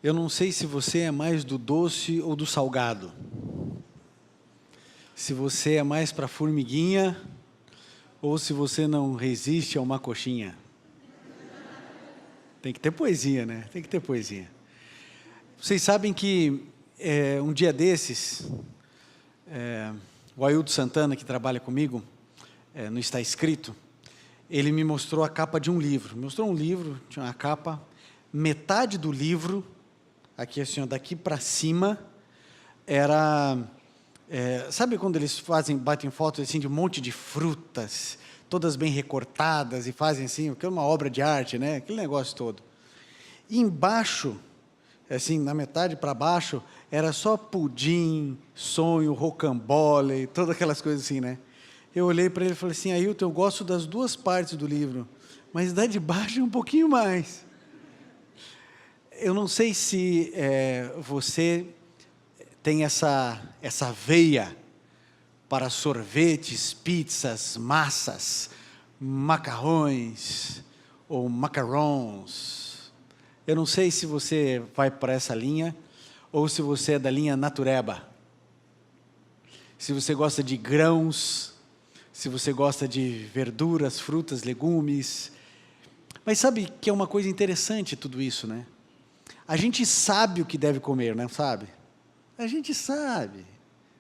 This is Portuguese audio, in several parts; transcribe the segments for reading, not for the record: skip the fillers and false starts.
Eu não sei se você é mais do doce ou do salgado. Se você é mais para formiguinha ou se você não resiste a uma coxinha. Tem que ter poesia, né? Tem que ter poesia. Vocês sabem que um dia desses, o Ailton Santana, que trabalha comigo, no Está Escrito, ele me mostrou a capa de um livro. Mostrou um livro, tinha uma capa, metade do livro, aqui assim, ó, daqui para cima, era... sabe quando eles batem fotos assim, de um monte de frutas, todas bem recortadas, e fazem assim, que é uma obra de arte, né? Aquele negócio todo. E embaixo, assim, na metade para baixo, era só pudim, sonho, rocambole, todas aquelas coisas assim, né? Eu olhei para ele e falei assim, Ailton, eu gosto das duas partes do livro, mas da de baixo um pouquinho mais. Eu não sei se você tem essa veia para sorvetes, pizzas, massas, macarrões ou macarons. Eu não sei se você vai para essa linha ou se você é da linha natureba. Se você gosta de grãos, se você gosta de verduras, frutas, legumes. Mas sabe que é uma coisa interessante tudo isso, né? A gente sabe o que deve comer, não sabe? A gente sabe,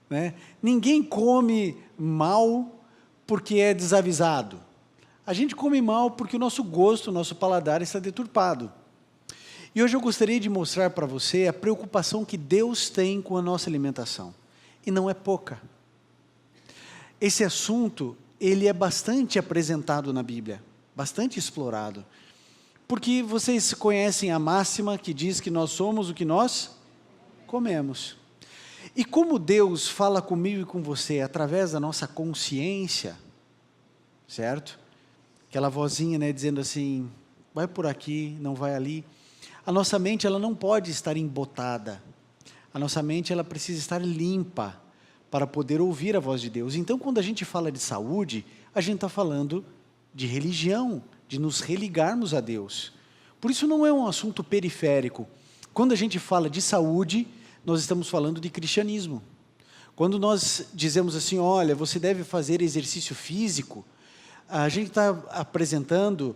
né? Ninguém come mal porque é desavisado. A gente come mal porque o nosso gosto, o nosso paladar está deturpado. E hoje eu gostaria de mostrar para você a preocupação que Deus tem com a nossa alimentação. E não é pouca. Esse assunto, ele é bastante apresentado na Bíblia, bastante explorado. Porque vocês conhecem a máxima que diz que nós somos o que nós comemos. E como Deus fala comigo e com você através da nossa consciência, certo? Aquela vozinha, né, dizendo assim, vai por aqui, não vai ali. A nossa mente, ela não pode estar embotada. A nossa mente, ela precisa estar limpa para poder ouvir a voz de Deus. Então, quando a gente fala de saúde, a gente está falando de religião, de nos religarmos a Deus. Por isso não é um assunto periférico. Quando a gente fala de saúde, nós estamos falando de cristianismo. Quando nós dizemos assim, olha, você deve fazer exercício físico, a gente está apresentando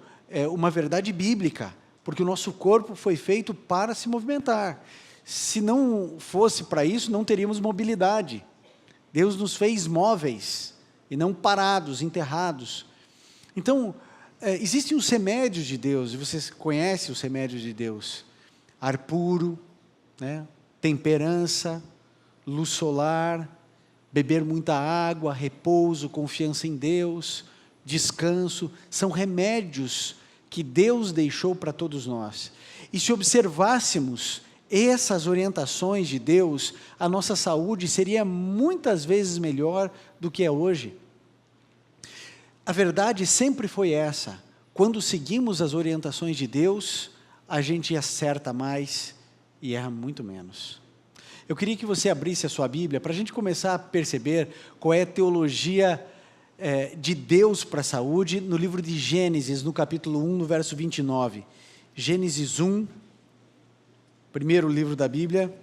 uma verdade bíblica, porque o nosso corpo foi feito para se movimentar. Se não fosse para isso, não teríamos mobilidade. Deus nos fez móveis, e não parados, enterrados. Então, existem os remédios de Deus, e vocês conhecem os remédios de Deus. Ar puro, né? Temperança, luz solar, beber muita água, repouso, confiança em Deus, descanso, são remédios que Deus deixou para todos nós. E se observássemos essas orientações de Deus, a nossa saúde seria muitas vezes melhor do que é hoje. A verdade sempre foi essa, quando seguimos as orientações de Deus, a gente acerta mais e erra muito menos. Eu queria que você abrisse a sua Bíblia para a gente começar a perceber qual é a teologia de Deus para a saúde no livro de Gênesis, no capítulo 1, no verso 29. Gênesis 1, primeiro livro da Bíblia,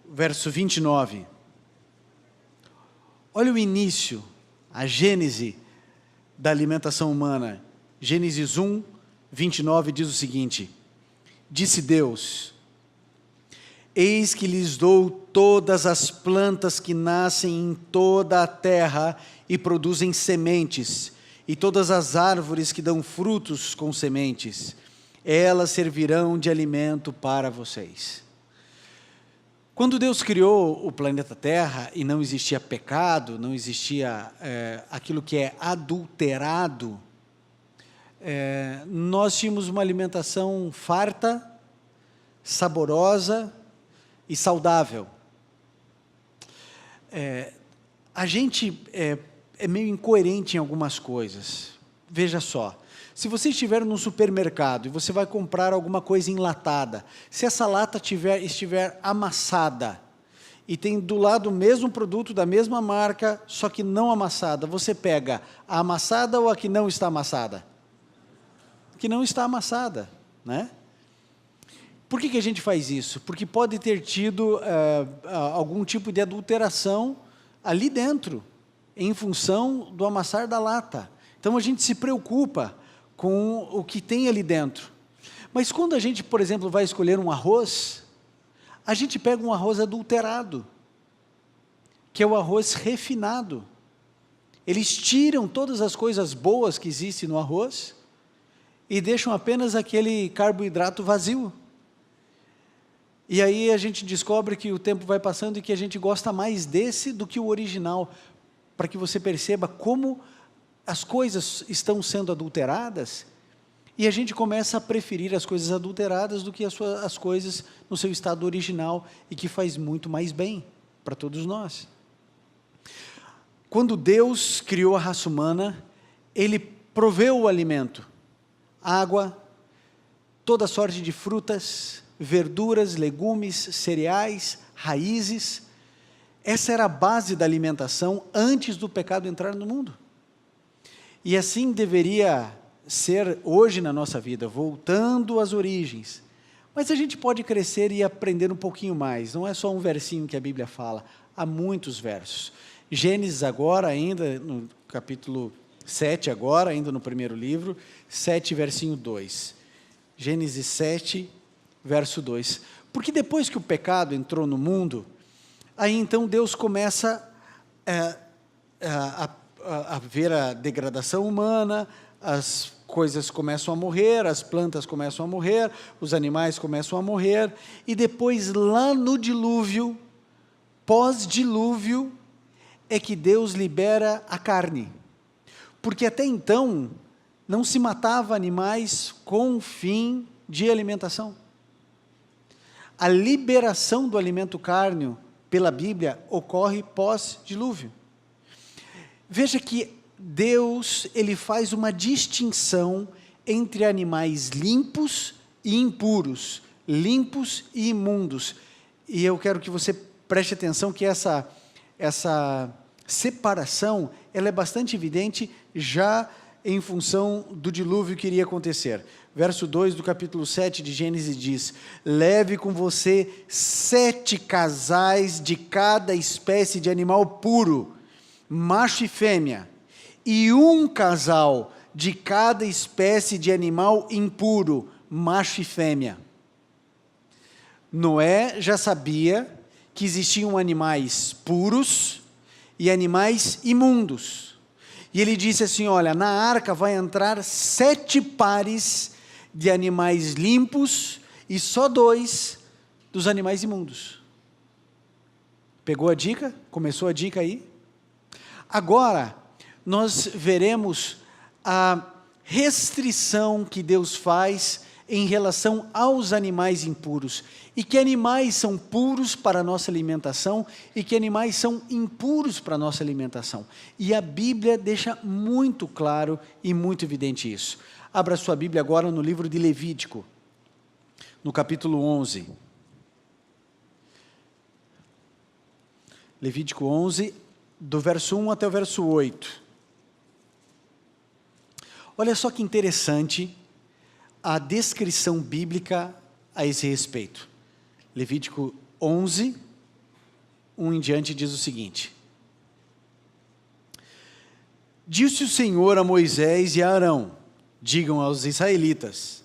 verso 29. Olha o início, a gênese da alimentação humana. Gênesis 1, 29 diz o seguinte: disse Deus, eis que lhes dou todas as plantas que nascem em toda a terra e produzem sementes, e todas as árvores que dão frutos com sementes, elas servirão de alimento para vocês. Quando Deus criou o planeta Terra e não existia pecado, não existia aquilo que é adulterado, nós tínhamos uma alimentação farta, saborosa e saudável. A gente é meio incoerente em algumas coisas. Veja só, se você estiver num supermercado e você vai comprar alguma coisa enlatada, se essa lata estiver amassada e tem do lado o mesmo produto da mesma marca, só que não amassada, você pega a amassada ou a que não está amassada? Que não está amassada, né? Por que a gente faz isso? Porque pode ter tido algum tipo de adulteração ali dentro, em função do amassar da lata. Então a gente se preocupa com o que tem ali dentro. Mas quando a gente, por exemplo, vai escolher um arroz, a gente pega um arroz adulterado, que é o arroz refinado. Eles tiram todas as coisas boas que existem no arroz e deixam apenas aquele carboidrato vazio. E aí a gente descobre que o tempo vai passando e que a gente gosta mais desse do que o original, para que você perceba como as coisas estão sendo adulteradas, e a gente começa a preferir as coisas adulteradas do que as coisas no seu estado original, e que faz muito mais bem para todos nós. Quando Deus criou a raça humana, Ele proveu o alimento, água, toda sorte de frutas, verduras, legumes, cereais, raízes. Essa era a base da alimentação antes do pecado entrar no mundo. E assim deveria ser hoje na nossa vida, voltando às origens. Mas a gente pode crescer e aprender um pouquinho mais, não é só um versinho que a Bíblia fala, há muitos versos. Gênesis agora, ainda no capítulo 7 agora, ainda no primeiro livro, 7 versinho 2. Gênesis 7, verso 2. Porque depois que o pecado entrou no mundo, aí então Deus começa a ver a degradação humana, as coisas começam a morrer, as plantas começam a morrer, os animais começam a morrer, e depois lá no dilúvio, pós-dilúvio, é que Deus libera a carne. Porque até então, não se matava animais com fim de alimentação. A liberação do alimento cárneo, pela Bíblia, ocorre pós-dilúvio. Veja que Deus, Ele faz uma distinção entre animais limpos e impuros, limpos e imundos. E eu quero que você preste atenção que essa separação, ela é bastante evidente já em função do dilúvio que iria acontecer. Verso 2 do capítulo 7 de Gênesis diz: leve com você 7 casais de cada espécie de animal puro, macho e fêmea, e 1 casal de cada espécie de animal impuro, macho e fêmea. Noé já sabia que existiam animais puros e animais imundos. E ele disse assim, olha, na arca vai entrar 7 pares de animais limpos e só 2 dos animais imundos. Pegou a dica? Começou a dica aí? Agora, nós veremos a restrição que Deus faz em relação aos animais impuros, e que animais são puros para a nossa alimentação, e que animais são impuros para a nossa alimentação. E a Bíblia deixa muito claro e muito evidente isso. Abra sua Bíblia agora no livro de Levítico, no capítulo 11. Levítico 11, do verso 1 até o verso 8. Olha só que interessante a descrição bíblica a esse respeito. Levítico 11, 1 em diante diz o seguinte: disse o Senhor a Moisés e a Arão, digam aos israelitas,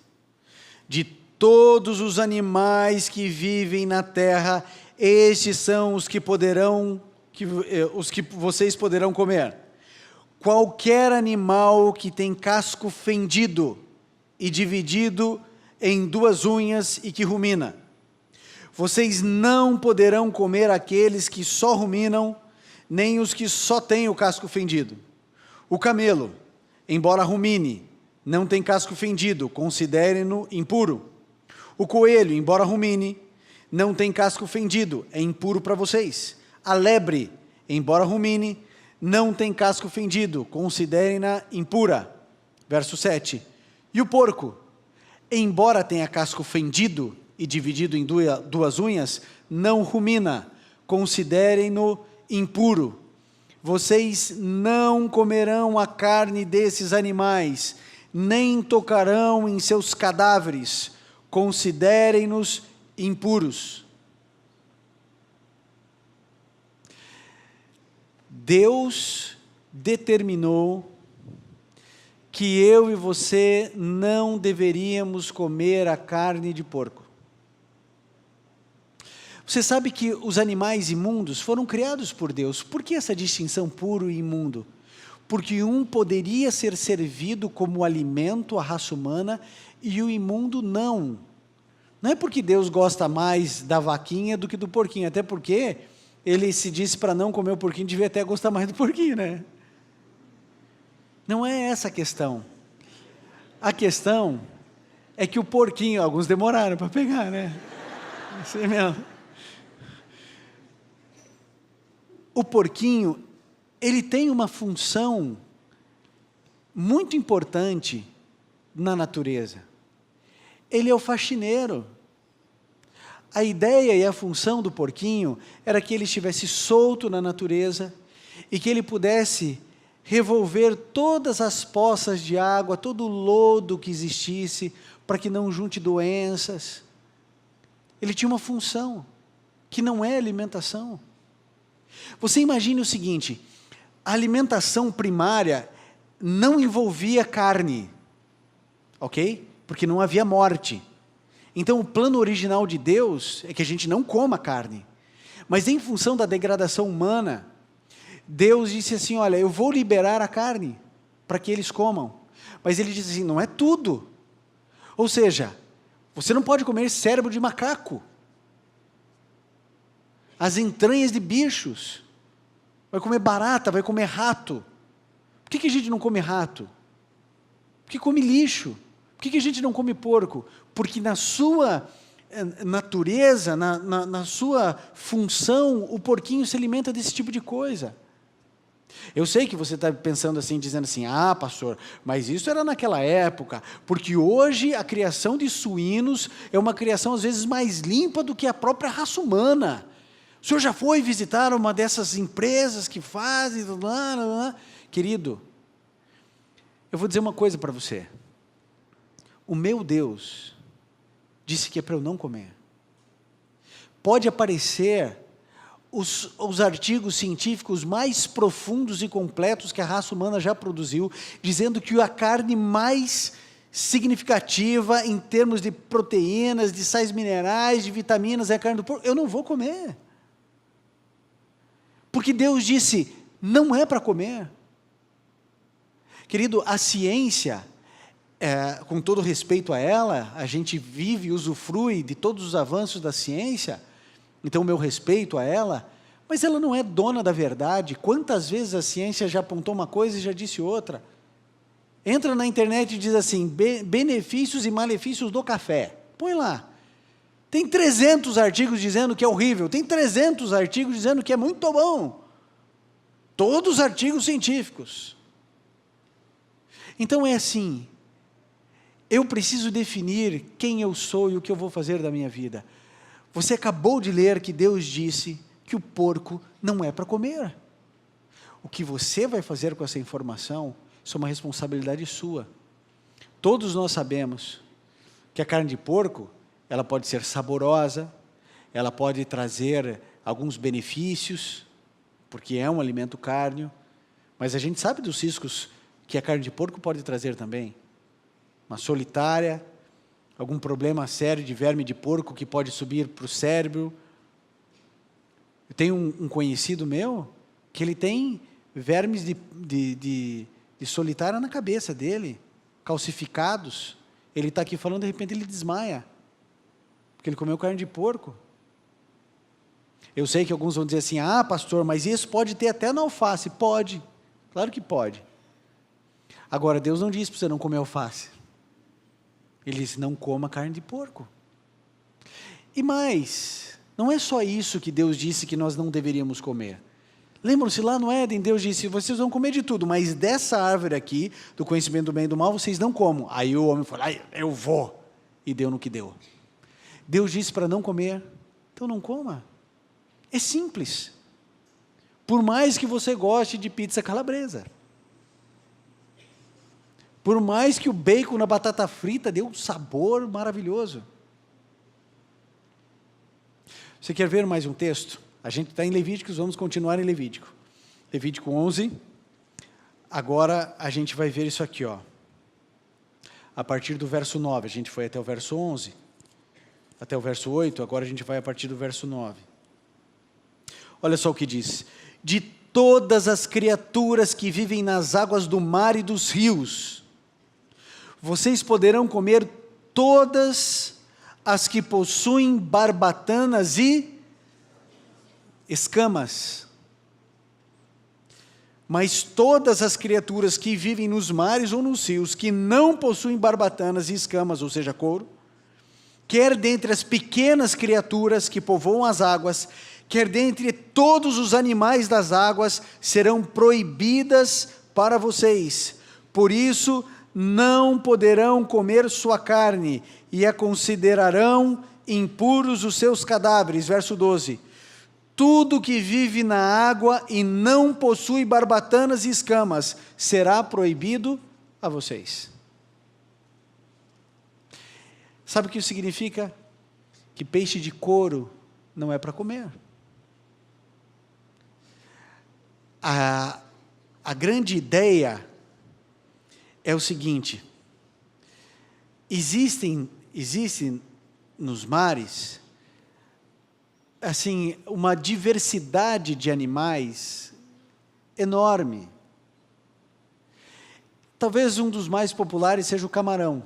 de todos os animais que vivem na terra, estes são os que vocês poderão comer. Qualquer animal que tem casco fendido e dividido em 2 unhas e que rumina. Vocês não poderão comer aqueles que só ruminam, nem os que só têm o casco fendido. O camelo, embora rumine, não tem casco fendido, considerem-no impuro. O coelho, embora rumine, não tem casco fendido, é impuro para vocês. A lebre, embora rumine, não tem casco fendido, considerem-na impura. Verso 7. E o porco, embora tenha casco fendido e dividido em 2 unhas, não rumina, considerem-no impuro. Vocês não comerão a carne desses animais, nem tocarão em seus cadáveres, considerem-nos impuros. Deus determinou que eu e você não deveríamos comer a carne de porco. Você sabe que os animais imundos foram criados por Deus. Por que essa distinção puro e imundo? Porque um poderia ser servido como alimento à raça humana e o imundo não. Não é porque Deus gosta mais da vaquinha do que do porquinho, até porque ele se disse para não comer o porquinho, devia até gostar mais do porquinho, né? Não é essa a questão. A questão é que o porquinho, alguns demoraram para pegar, né? Isso é mesmo. O porquinho, ele tem uma função muito importante na natureza. Ele é o faxineiro. A ideia e a função do porquinho era que ele estivesse solto na natureza e que ele pudesse revolver todas as poças de água, todo o lodo que existisse, para que não junte doenças. Ele tinha uma função, que não é alimentação. Você imagine o seguinte, a alimentação primária não envolvia carne, ok? Porque não havia morte. Então o plano original de Deus é que a gente não coma carne. Mas em função da degradação humana, Deus disse assim, olha, eu vou liberar a carne para que eles comam. Mas ele disse assim, não é tudo. Ou seja, você não pode comer cérebro de macaco, as entranhas de bichos, vai comer barata, vai comer rato. Por que a gente não come rato? Porque come lixo. Por que a gente não come porco? Porque na sua natureza, na sua função, o porquinho se alimenta desse tipo de coisa. Eu sei que você está pensando assim, dizendo assim, ah, pastor, mas isso era naquela época, porque hoje a criação de suínos é uma criação às vezes mais limpa do que a própria raça humana. O senhor já foi visitar uma dessas empresas que fazem, querido, eu vou dizer uma coisa para você, o meu Deus disse que é para eu não comer. Pode aparecer os artigos científicos mais profundos e completos que a raça humana já produziu, dizendo que a carne mais significativa em termos de proteínas, de sais minerais, de vitaminas é a carne do porco. Eu não vou comer. Porque Deus disse, não é para comer. Querido, a ciência, com todo respeito a ela, a gente vive e usufrui de todos os avanços da ciência, então o meu respeito a ela, mas ela não é dona da verdade. Quantas vezes a ciência já apontou uma coisa e já disse outra? Entra na internet e diz assim, benefícios e malefícios do café. Põe lá. Tem 300 artigos dizendo que é horrível, tem 300 artigos dizendo que é muito bom. Todos artigos científicos. Então é assim, eu preciso definir quem eu sou e o que eu vou fazer da minha vida. Você acabou de ler que Deus disse que o porco não é para comer. O que você vai fazer com essa informação, isso é uma responsabilidade sua. Todos nós sabemos que a carne de porco, ela pode ser saborosa, ela pode trazer alguns benefícios, porque é um alimento cárneo, mas a gente sabe dos riscos que a carne de porco pode trazer também. Uma solitária, algum problema sério de verme de porco que pode subir para o cérebro. Eu tenho um conhecido meu, que ele tem vermes de solitária na cabeça dele, calcificados. Ele está aqui falando, de repente ele desmaia, porque ele comeu carne de porco. Eu sei que alguns vão dizer assim, ah, pastor, mas isso pode ter até na alface. Pode, claro que pode. Agora, Deus não disse para você não comer alface. Ele disse, não coma carne de porco. E mais, não é só isso que Deus disse que nós não deveríamos comer. Lembram-se, lá no Éden, Deus disse, vocês vão comer de tudo, mas dessa árvore aqui, do conhecimento do bem e do mal, vocês não comam. Aí o homem falou, eu vou. E deu no que deu. Deus disse para não comer, então não coma. É simples. Por mais que você goste de pizza calabresa. Por mais que o bacon na batata frita dê um sabor maravilhoso. Você quer ver mais um texto? A gente está em Levíticos, vamos continuar em Levítico. Levítico 11. Agora a gente vai ver isso aqui, ó. A partir do verso 9, a gente foi até o verso 11, até o verso 8, agora a gente vai a partir do verso 9. Olha só o que diz: de todas as criaturas que vivem nas águas do mar e dos rios, vocês poderão comer todas as que possuem barbatanas e escamas. Mas todas as criaturas que vivem nos mares ou nos rios, que não possuem barbatanas e escamas, ou seja, couro, quer dentre as pequenas criaturas que povoam as águas, quer dentre todos os animais das águas, serão proibidas para vocês. Por isso, não poderão comer sua carne, e a considerarão impuros os seus cadáveres. Verso 12. Tudo que vive na água e não possui barbatanas e escamas, será proibido a vocês. Sabe o que isso significa? Que peixe de couro não é para comer. A grande ideia é o seguinte: existem nos mares, assim, uma diversidade de animais enorme. Talvez um dos mais populares seja o camarão.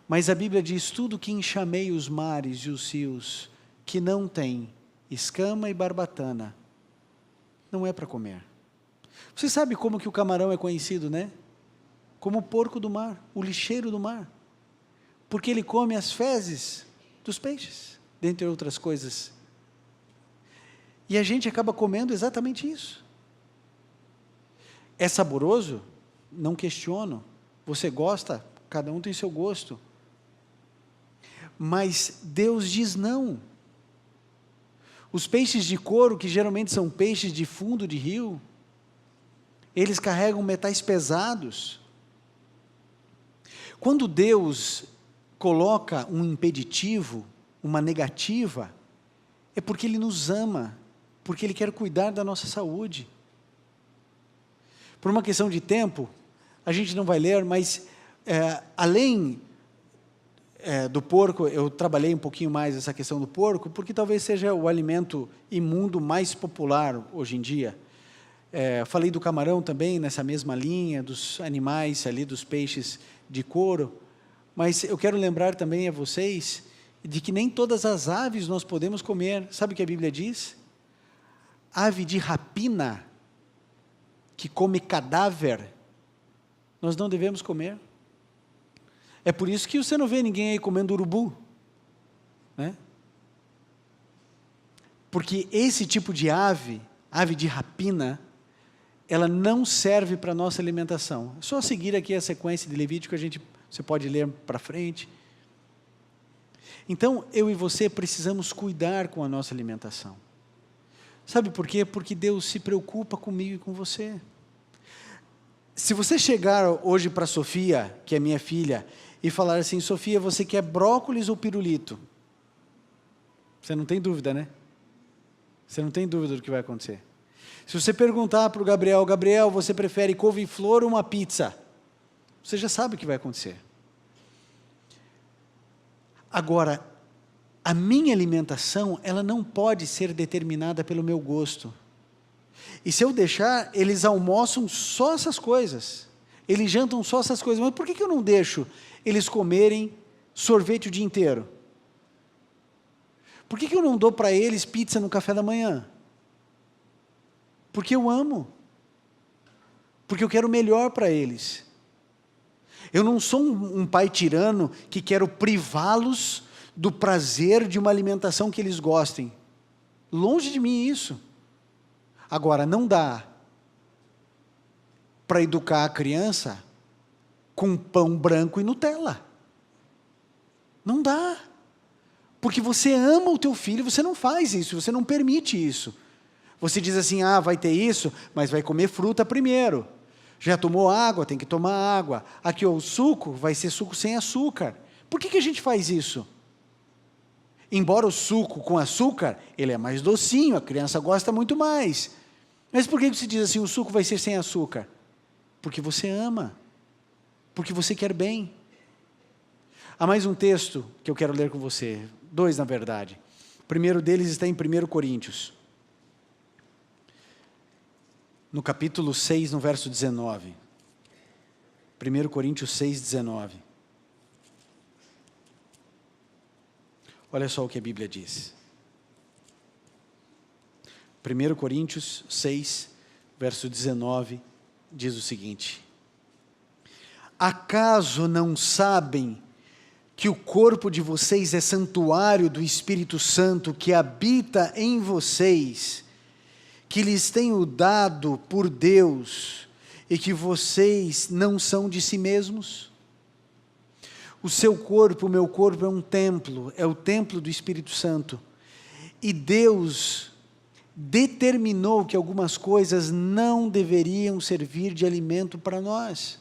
Mas a Bíblia diz: tudo que enxameia os mares e os rios, que não tem escama e barbatana, não é para comer. Você sabe como que o camarão é conhecido, né? Como o porco do mar, o lixeiro do mar. Porque ele come as fezes dos peixes, dentre outras coisas. E a gente acaba comendo exatamente isso. É saboroso? Não questiono. Você gosta? Cada um tem seu gosto. Mas Deus diz não. Os peixes de couro, que geralmente são peixes de fundo de rio, eles carregam metais pesados. Quando Deus coloca um impeditivo, uma negativa, é porque Ele nos ama, porque Ele quer cuidar da nossa saúde. Por uma questão de tempo, a gente não vai ler, mas além do porco, eu trabalhei um pouquinho mais essa questão do porco, porque talvez seja o alimento imundo mais popular hoje em dia. Falei do camarão também, nessa mesma linha, dos animais ali, dos peixes de couro, mas eu quero lembrar também a vocês de que nem todas as aves nós podemos comer. Sabe o que a Bíblia diz? Ave de rapina, que come cadáver, nós não devemos comer. É por isso que você não vê ninguém aí comendo urubu, né? Porque esse tipo de ave de rapina, ela não serve para a nossa alimentação. É só seguir aqui a sequência de Levítico, você pode ler para frente. Então, eu e você precisamos cuidar com a nossa alimentação. Sabe por quê? Porque Deus se preocupa comigo e com você. Se você chegar hoje para a Sofia, que é minha filha, e falar assim: Sofia, você quer brócolis ou pirulito? Você não tem dúvida, né? Você não tem dúvida do que vai acontecer. Se você perguntar para o Gabriel: Gabriel, você prefere couve-flor ou uma pizza? Você já sabe o que vai acontecer. Agora, a minha alimentação, ela não pode ser determinada pelo meu gosto. E se eu deixar, eles almoçam só essas coisas, eles jantam só essas coisas, mas por que eu não deixo eles comerem sorvete o dia inteiro? Por que eu não dou para eles pizza no café da manhã? Porque eu amo, porque eu quero o melhor para eles. Eu não sou um pai tirano que quero privá-los do prazer de uma alimentação que eles gostem. Longe de mim isso. Agora, não dá para educar a criança com pão branco e Nutella. Não dá. Porque você ama o teu filho, você não faz isso, você não permite isso. Você diz assim: ah, vai ter isso, mas vai comer fruta primeiro. Já tomou água, tem que tomar água. Aqui, ó, o suco vai ser suco sem açúcar. Por que a gente faz isso? Embora o suco com açúcar, ele é mais docinho, a criança gosta muito mais. Mas por que você diz assim, o suco vai ser sem açúcar? Porque você ama, porque você quer bem. Há mais um texto que eu quero ler com você, 2 na verdade. O primeiro deles está em 1 Coríntios. No capítulo 6, no verso 19. 1 Coríntios 6, 19. Olha só o que a Bíblia diz. 1 Coríntios 6, verso 19, diz o seguinte: acaso não sabem que o corpo de vocês é santuário do Espírito Santo que habita em vocês, que lhes tenho dado por Deus, e que vocês não são de si mesmos? O seu corpo, o meu corpo é um templo, é o templo do Espírito Santo. E Deus determinou que algumas coisas não deveriam servir de alimento para nós.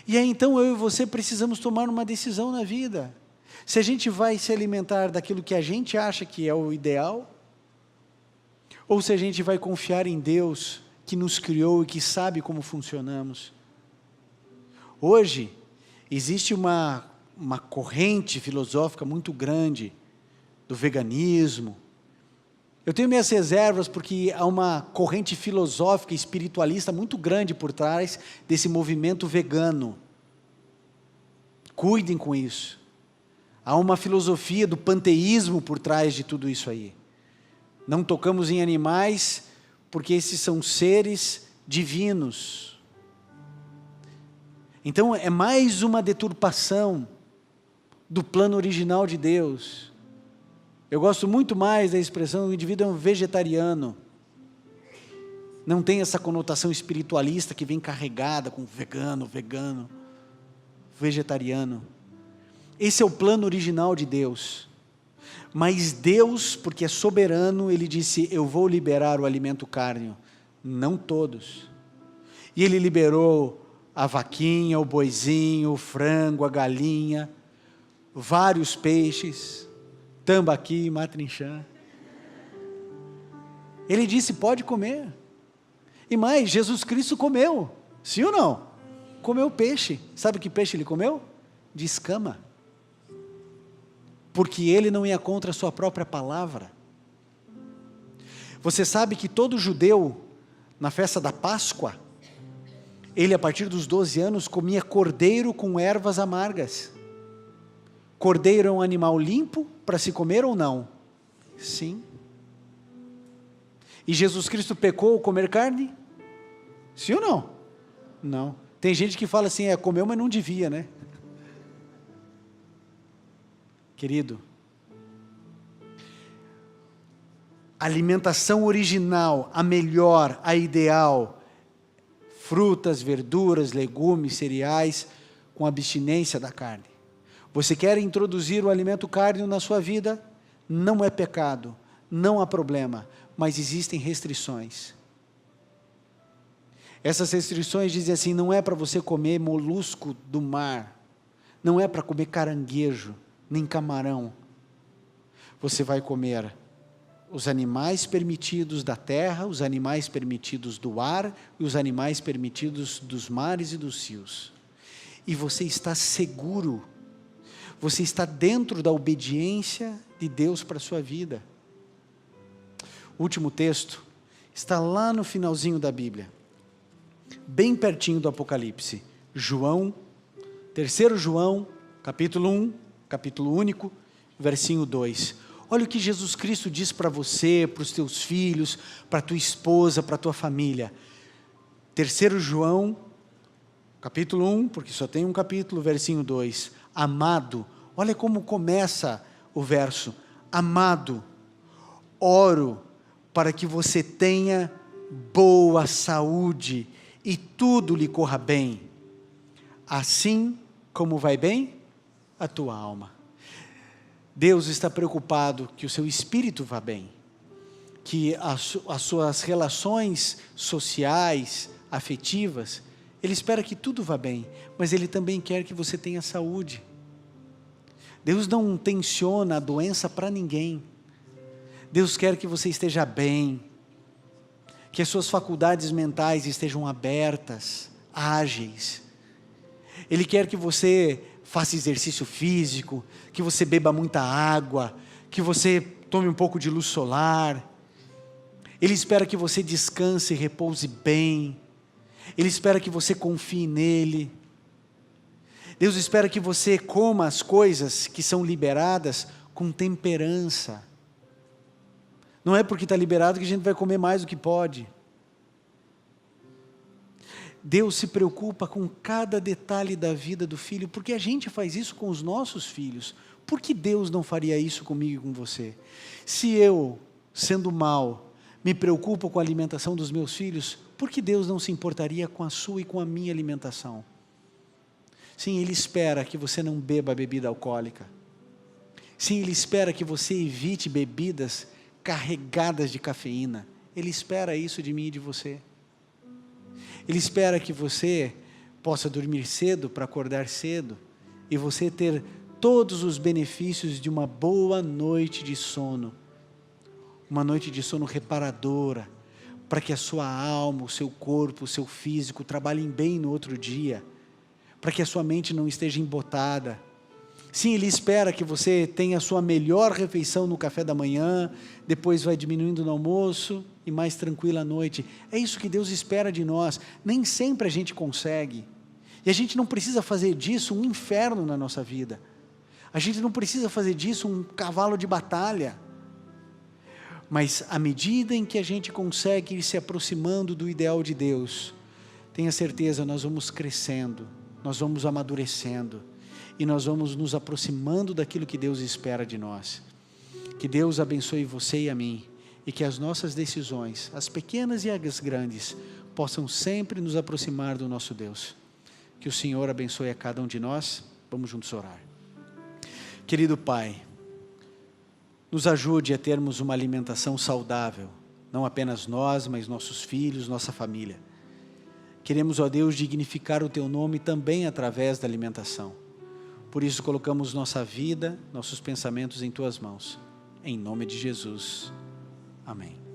E aí então eu e você precisamos tomar uma decisão na vida. Se a gente vai se alimentar daquilo que a gente acha que é o ideal, ou se a gente vai confiar em Deus que nos criou e que sabe como funcionamos. Hoje, existe uma corrente filosófica muito grande do veganismo. Eu tenho minhas reservas porque há uma corrente filosófica e espiritualista muito grande por trás desse movimento vegano. Cuidem com isso. Há uma filosofia do panteísmo por trás de tudo isso aí. Não tocamos em animais porque esses são seres divinos. Então é mais uma deturpação do plano original de Deus. Eu gosto muito mais da expressão, o indivíduo é um vegetariano. Não tem essa conotação espiritualista que vem carregada com vegano, vegetariano. Esse é o plano original de Deus. Mas Deus, porque é soberano, Ele disse, eu vou liberar o alimento cárneo. Não todos. E Ele liberou a vaquinha, o boizinho, o frango, a galinha, vários peixes, tambaqui, matrinchã. Ele disse, pode comer. E mais, Jesus Cristo comeu, sim ou não? Comeu peixe. Sabe que peixe Ele comeu? De escama. Porque Ele não ia contra a sua própria palavra. Você sabe que todo judeu, na festa da Páscoa, ele a partir dos 12 anos comia cordeiro com ervas amargas. Cordeiro é um animal limpo para se comer ou não? Sim. E Jesus Cristo pecou ao comer carne? Sim ou não? Não. Tem gente que fala assim, comeu, mas não devia, né? Querido, a alimentação original, a melhor, a ideal, frutas, verduras, legumes, cereais, com abstinência da carne. Você quer introduzir o alimento carne na sua vida? Não é pecado, não há problema, mas existem restrições. Essas restrições dizem assim, não é para você comer molusco do mar, não é para comer caranguejo, nem camarão. Você vai comer os animais permitidos da terra, os animais permitidos do ar e os animais permitidos dos mares e dos rios. E você está seguro, você está dentro da obediência de Deus para a sua vida. O último texto está lá no finalzinho da Bíblia, bem pertinho do Apocalipse. João, 3 João, capítulo 1, capítulo único, versinho 2. Olha o que Jesus Cristo diz para você, para os teus filhos, para a tua esposa, para a tua família. 3 João, capítulo 1, porque só tem um capítulo, versinho 2. Amado, olha como começa o verso. Amado, oro para que você tenha boa saúde e tudo lhe corra bem, assim como vai bem a tua alma. Deus está preocupado que o seu espírito vá bem, que as suas relações sociais, afetivas, Ele espera que tudo vá bem, mas Ele também quer que você tenha saúde. Deus não tensiona a doença para ninguém. Deus quer que você esteja bem, que as suas faculdades mentais estejam abertas, ágeis. Ele quer que você faça exercício físico, que você beba muita água, que você tome um pouco de luz solar. Ele espera que você descanse e repouse bem. Ele espera que você confie nele. Deus espera que você coma as coisas que são liberadas com temperança. Não é porque está liberado que a gente vai comer mais do que pode. Deus se preocupa com cada detalhe da vida do filho, porque a gente faz isso com os nossos filhos. Por que Deus não faria isso comigo e com você? Se eu, sendo mau, me preocupo com a alimentação dos meus filhos, por que Deus não se importaria com a sua e com a minha alimentação? Sim, Ele espera que você não beba bebida alcoólica. Sim, Ele espera que você evite bebidas carregadas de cafeína. Ele espera isso de mim e de você. Ele espera que você possa dormir cedo para acordar cedo e você ter todos os benefícios de uma boa noite de sono. Uma noite de sono reparadora, para que a sua alma, o seu corpo, o seu físico trabalhem bem no outro dia, para que a sua mente não esteja embotada. Sim, Ele espera que você tenha a sua melhor refeição no café da manhã, depois vai diminuindo no almoço e mais tranquila à noite. É isso que Deus espera de nós. Nem sempre a gente consegue. E a gente não precisa fazer disso um inferno na nossa vida. A gente não precisa fazer disso um cavalo de batalha. Mas à medida em que a gente consegue ir se aproximando do ideal de Deus, tenha certeza, nós vamos crescendo, nós vamos amadurecendo. E nós vamos nos aproximando daquilo que Deus espera de nós. Que Deus abençoe você e a mim. E que as nossas decisões, as pequenas e as grandes, possam sempre nos aproximar do nosso Deus. Que o Senhor abençoe a cada um de nós. Vamos juntos orar. Querido Pai, nos ajude a termos uma alimentação saudável. Não apenas nós, mas nossos filhos, nossa família. Queremos, ó Deus, dignificar o Teu nome também através da alimentação. Por isso colocamos nossa vida, nossos pensamentos em Tuas mãos. Em nome de Jesus. Amém.